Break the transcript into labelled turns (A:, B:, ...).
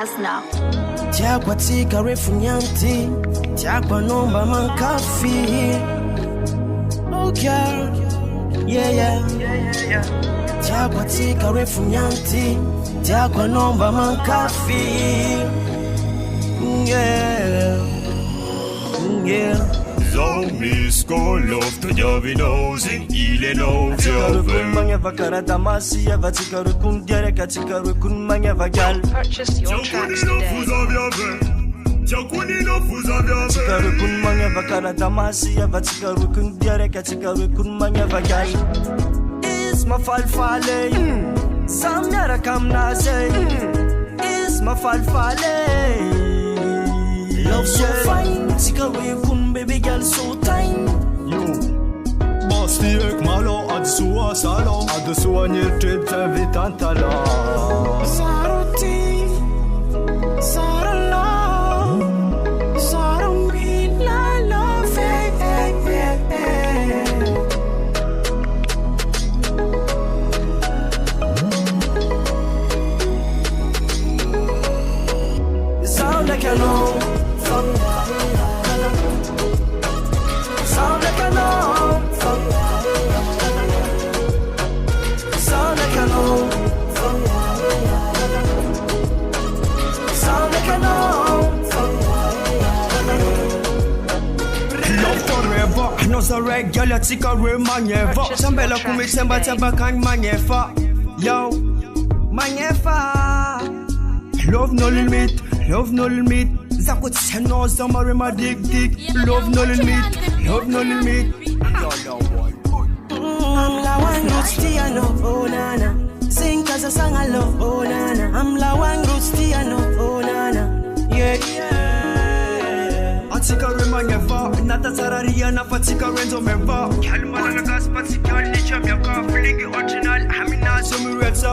A: as now.
B: Tiagua tika refunyanti, tiagua nomba mankafi. Oh girl, yeah. Tiagua tika refunyanti, tiagua nomba mankafi. Yeah.
C: Zombie love to javi nosing ile no
D: Tikarukun mangeva karadamasi eva tikarukun dereka tikarukun mangeva gal.
A: Purchase your tracks today.
D: Tikarukun mangeva karadamasi eva tikarukun dereka tikarukun mangeva gal. Is ma falfale samyara kamnase. Is ma falfale. Love so fine, tikarukun baby girl so tiny.
E: Basti ek malo ad sua salon ad sua nirtib t'invitant tala
B: Saruti, sarala, sarumi la love. Sound like I know. Sound like I know. Sound like I know. Sound like I know.
D: Love forever, no so regular tika re manyefa. Sambela kumisemba teba kan manyefa. Yo, manyefa. Love no limit, love no limit. Zakut seno zamare ma dik. Love no limit, love no limit.
B: I'm la one roots tiano, oh nana. Sing cause a song I love, oh nana. I'm la one roots tiano, oh nana. Yeah.
D: Atika remanyefa, nata sararia na fatika renzo meva. Kalmana na gas patika licha miaka, feeling original, hamina so mi retsa.